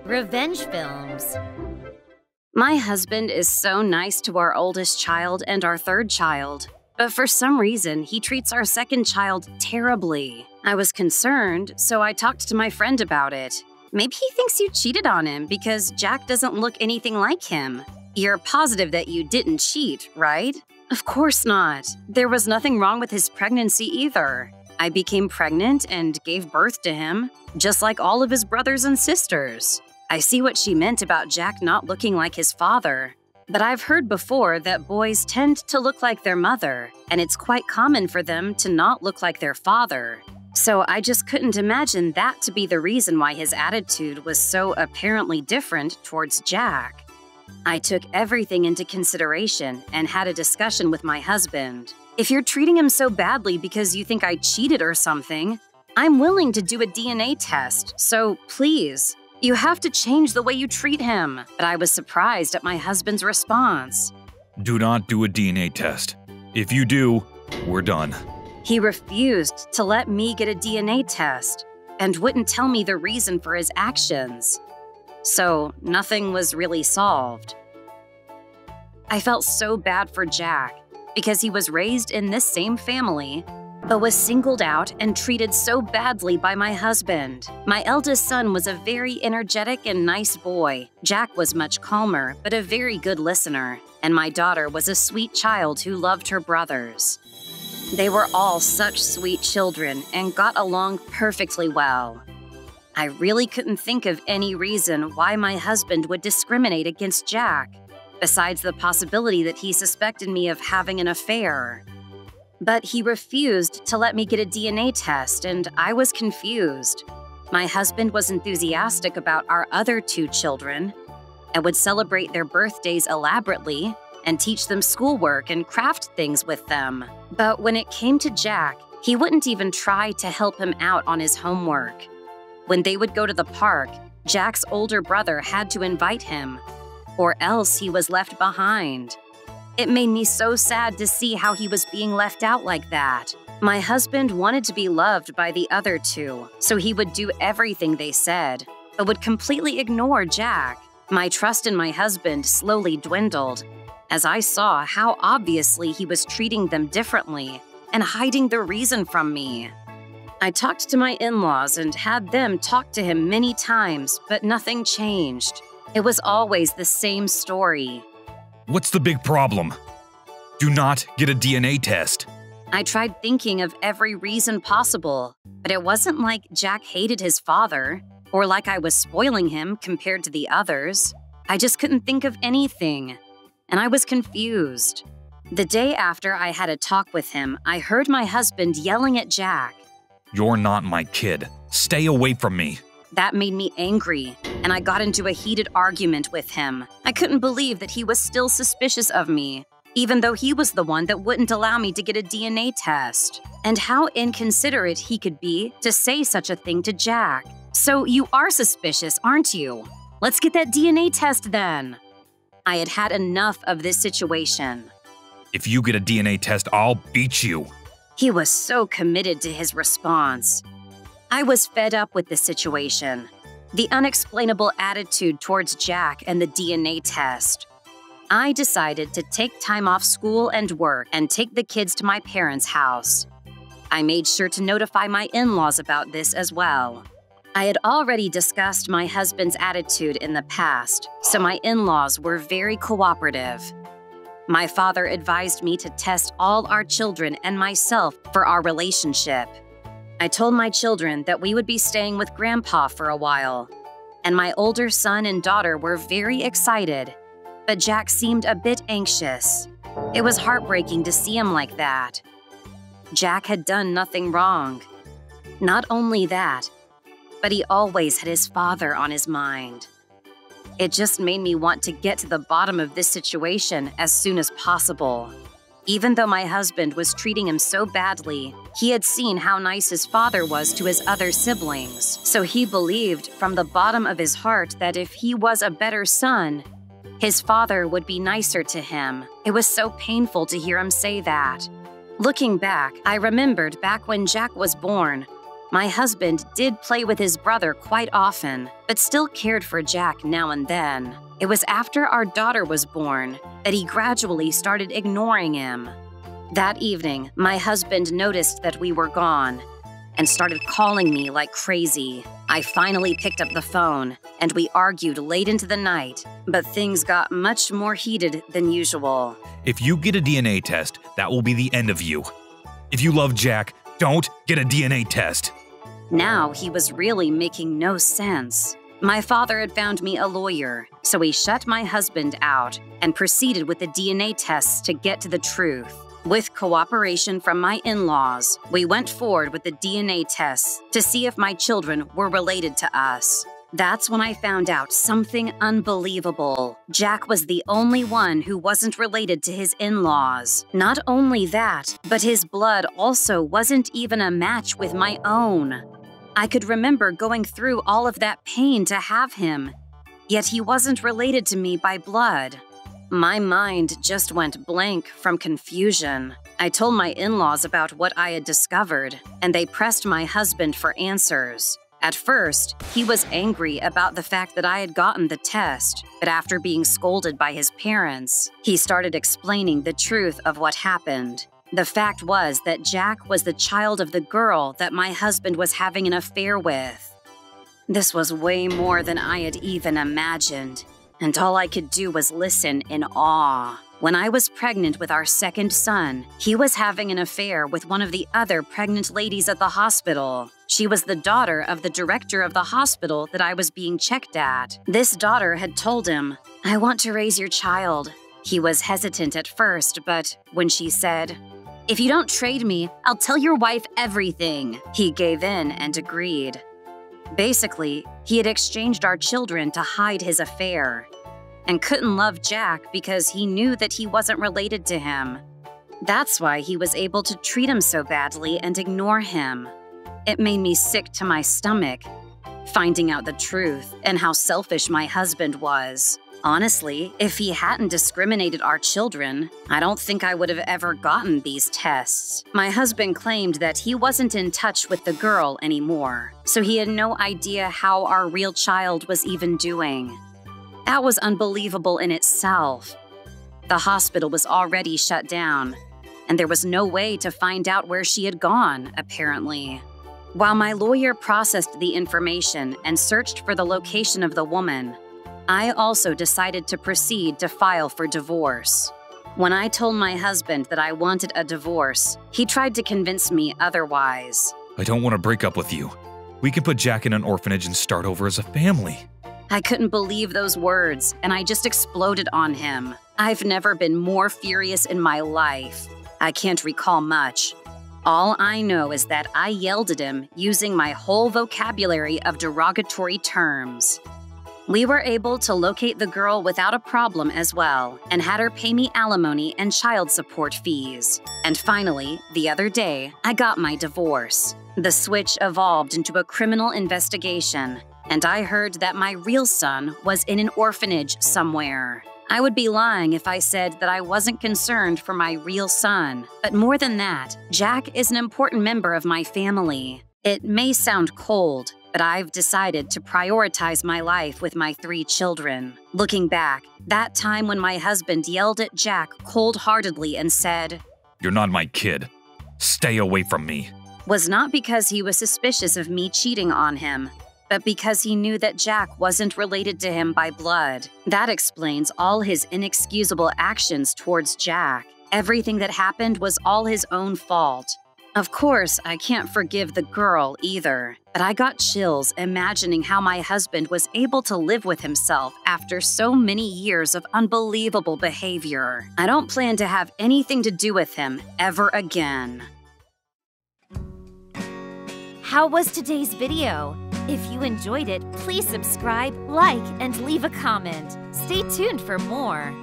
Revenge films. My husband is so nice to our oldest child and our third child, but for some reason, he treats our second child terribly. I was concerned, so I talked to my friend about it. Maybe he thinks you cheated on him because Jack doesn't look anything like him. You're positive that you didn't cheat, right? Of course not. There was nothing wrong with his pregnancy either. I became pregnant and gave birth to him, just like all of his brothers and sisters. I see what she meant about Jack not looking like his father. But I've heard before that boys tend to look like their mother, and it's quite common for them to not look like their father. So I just couldn't imagine that to be the reason why his attitude was so apparently different towards Jack. I took everything into consideration and had a discussion with my husband. If you're treating him so badly because you think I cheated or something, I'm willing to do a DNA test, so please, you have to change the way you treat him. But I was surprised at my husband's response. Do not do a DNA test. If you do, we're done. He refused to let me get a DNA test and wouldn't tell me the reason for his actions. So nothing was really solved. I felt so bad for Jack because he was raised in this same family, but was singled out and treated so badly by my husband. My eldest son was a very energetic and nice boy. Jack was much calmer, but a very good listener. And my daughter was a sweet child who loved her brothers. They were all such sweet children and got along perfectly well. I really couldn't think of any reason why my husband would discriminate against Jack, besides the possibility that he suspected me of having an affair. But he refused to let me get a DNA test, and I was confused. My husband was enthusiastic about our other two children and would celebrate their birthdays elaborately and teach them schoolwork and craft things with them. But when it came to Jack, he wouldn't even try to help him out on his homework. When they would go to the park, Jack's older brother had to invite him, or else he was left behind. It made me so sad to see how he was being left out like that. My husband wanted to be loved by the other two, so he would do everything they said, but would completely ignore Jack. My trust in my husband slowly dwindled, as I saw how obviously he was treating them differently and hiding the reason from me. I talked to my in-laws and had them talk to him many times, but nothing changed. It was always the same story. What's the big problem? Do not get a DNA test. I tried thinking of every reason possible, but it wasn't like Jack hated his father or like I was spoiling him compared to the others. I just couldn't think of anything, and I was confused. The day after I had a talk with him, I heard my husband yelling at Jack. You're not my kid. Stay away from me. That made me angry, and I got into a heated argument with him. I couldn't believe that he was still suspicious of me, even though he was the one that wouldn't allow me to get a DNA test. And how inconsiderate he could be to say such a thing to Jack. So you are suspicious, aren't you? Let's get that DNA test then. I had had enough of this situation. If you get a DNA test, I'll beat you. He was so committed to his response. I was fed up with the situation, the unexplainable attitude towards Jack and the DNA test. I decided to take time off school and work and take the kids to my parents' house. I made sure to notify my in-laws about this as well. I had already discussed my husband's attitude in the past, so my in-laws were very cooperative. My father advised me to test all our children and myself for our relationship. I told my children that we would be staying with Grandpa for a while, and my older son and daughter were very excited, but Jack seemed a bit anxious. It was heartbreaking to see him like that. Jack had done nothing wrong. Not only that, but he always had his father on his mind. It just made me want to get to the bottom of this situation as soon as possible. Even though my husband was treating him so badly, he had seen how nice his father was to his other siblings, so he believed from the bottom of his heart that if he was a better son, his father would be nicer to him. It was so painful to hear him say that. Looking back, I remembered back when Jack was born, My husband did play with his brother quite often, but still cared for Jack now and then. It was after our daughter was born that he gradually started ignoring him. That evening, my husband noticed that we were gone and started calling me like crazy. I finally picked up the phone, and we argued late into the night, but things got much more heated than usual. If you get a DNA test, that will be the end of you. If you love Jack, don't get a DNA test. Now he was really making no sense. My father had found me a lawyer, so he shut my husband out and proceeded with the DNA tests to get to the truth. With cooperation from my in-laws, we went forward with the DNA tests to see if my children were related to us. That's when I found out something unbelievable. Jack was the only one who wasn't related to his in-laws. Not only that, but his blood also wasn't even a match with my own. I could remember going through all of that pain to have him, yet he wasn't related to me by blood. My mind just went blank from confusion. I told my in-laws about what I had discovered, and they pressed my husband for answers. At first, he was angry about the fact that I had gotten the test, but after being scolded by his parents, he started explaining the truth of what happened. The fact was that Jack was the child of the girl that my husband was having an affair with. This was way more than I had even imagined, and all I could do was listen in awe. When I was pregnant with our second son, he was having an affair with one of the other pregnant ladies at the hospital. She was the daughter of the director of the hospital that I was being checked at. This daughter had told him, "I want to raise your child." He was hesitant at first, but when she said, "If you don't trade me, I'll tell your wife everything," he gave in and agreed. Basically, he had exchanged our children to hide his affair and couldn't love Jack because he knew that he wasn't related to him. That's why he was able to treat him so badly and ignore him. It made me sick to my stomach, finding out the truth and how selfish my husband was. Honestly, if he hadn't discriminated our children, I don't think I would have ever gotten these tests. My husband claimed that he wasn't in touch with the girl anymore, so he had no idea how our real child was even doing. That was unbelievable in itself. The hospital was already shut down, and there was no way to find out where she had gone, apparently. While my lawyer processed the information and searched for the location of the woman, I also decided to proceed to file for divorce. When I told my husband that I wanted a divorce, he tried to convince me otherwise. I don't want to break up with you. We can put Jack in an orphanage and start over as a family. I couldn't believe those words, and I just exploded on him. I've never been more furious in my life. I can't recall much. All I know is that I yelled at him using my whole vocabulary of derogatory terms. We were able to locate the girl without a problem as well, and had her pay me alimony and child support fees. And finally, the other day, I got my divorce. The switch evolved into a criminal investigation, and I heard that my real son was in an orphanage somewhere. I would be lying if I said that I wasn't concerned for my real son. But more than that, Jack is an important member of my family. It may sound cold, but I've decided to prioritize my life with my 3 children. Looking back, that time when my husband yelled at Jack cold-heartedly and said, "You're not my kid. Stay away from me," was not because he was suspicious of me cheating on him, but because he knew that Jack wasn't related to him by blood. That explains all his inexcusable actions towards Jack. Everything that happened was all his own fault. Of course, I can't forgive the girl either, but I got chills imagining how my husband was able to live with himself after so many years of unbelievable behavior. I don't plan to have anything to do with him ever again. How was today's video? If you enjoyed it, please subscribe, like, and leave a comment. Stay tuned for more.